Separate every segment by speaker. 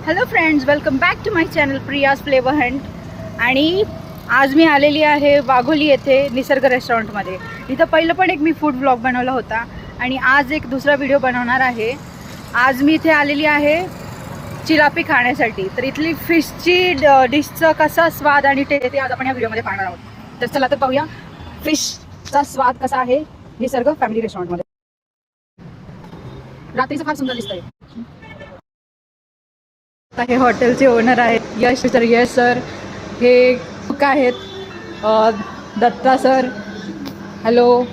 Speaker 1: Hello friends, welcome back to my channel Priya's flavour hunt. आणि आज मी आलेली आहे वाघोली येथे निसर्ग रेस्टॉरंटमध्ये. इथं पहिलं पण एक मी फूड ब्लॉग बनवला होता आणि आज एक दुसरा व्हिडिओ बनवणार आहे. आज मी इथे आलेली आहे चिलापी खाण्यासाठी. तर इथली फिशची डिशचं कसा स्वाद आणि टेस्ट आज आपण या व्हिडिओमध्ये पाहणार आहोत. तर चला तर पाहूया फिशचा स्वाद कसा आहे निसर्ग फॅमिली रेस्टॉरंटमध्ये. रात्रीचं फार सुंदर दिसतंय. हे हॉटेलचे ओनर आहेत यश सर. यश सर हे कुक आहेत. Datta sir, hello.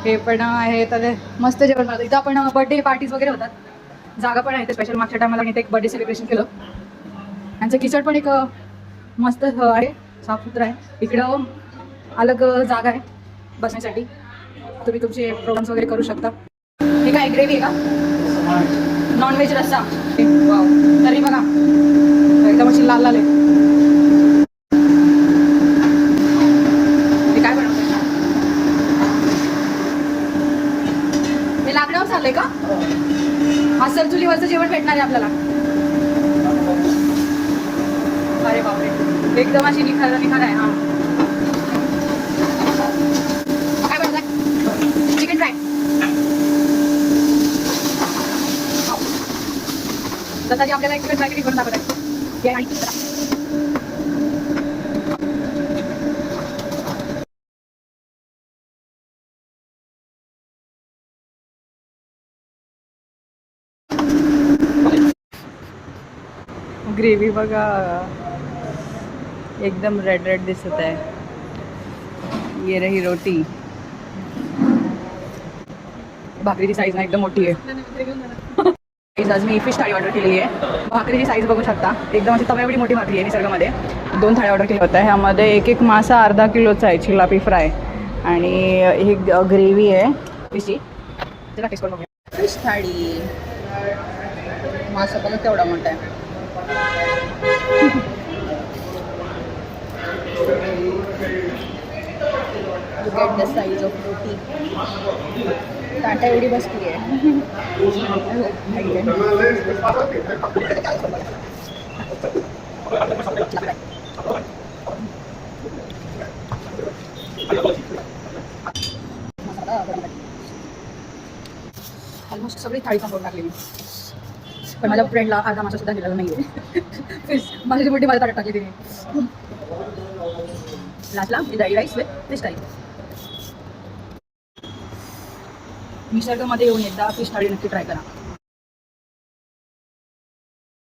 Speaker 1: हे पण आहेत. मस्त जेवण बनवतात. इथं आपण बर्थडे पार्टीज वगैरे होतात. जागा पण आहे स्पेशल. मागच्या टायमाला मी एक बर्थडे सेलिब्रेशन केलं. यांचं किचन पण एक मस्त आहे, साफसुथरं आहे. इकडं अलग जागा आहे बसण्यासाठी. तुम्ही तुमचे प्रोग्राम्स वगैरे करू शकता. हे काय ग्रेव्ही आहे का? नॉनव्हेज रस्सा. वाव, तरी बघा एकदम अशी लाल लाल आहे. हे काय बनवतंय? हे लाकडावर चाललंय का? हा सर चुलीवरचं जेवण भेटणार आहे आपल्याला. अरे बापरे, एकदम अशी निखार आहे. हा काय बनवताय? Chicken fry. दत्ताजी आपल्याला एक चिकन फ्राय करून दाखवत आहे. ग्रेव्ही बघा, एकदम रेड रेड दिसत आहे. ये रही रोटी. भाकरीची साईज ना एकदम मोठी आहे. आज मी फिश थाळी ऑर्डर केलेली आहे. भाकरीची साईज बघू शकता, एकदम अशी तव्या एवढी मोठी भाकरी आहे. निसर्गामध्ये 2 थाळ्या ऑर्डर केल्या होत्या. ह्यामध्ये एक मासा अर्धा किलोचा आहे, चिलापी फ्राय. आणि ही ग्रेव्ही आहे फिशची. चला टेस्ट करून बघूया. फिश थाळी. मासा बघा केवढा मोठा आहे. Look at the size of roti. ताटा एवढी बसली आहे. ऑलमोस्ट सगळी थाळी संपवून टाकली मी. पण माझ्या फ्रेंडला अर्धा मासा सुद्धा दिलेला नाही आहे. माझी मोठी माझ्या ताटात टाकली तिने. लास्टला विदाई राईस विथ फिश थाळी. निसर्गामध्ये येऊन एकदा फिश थाळी नक्की ट्राय करा.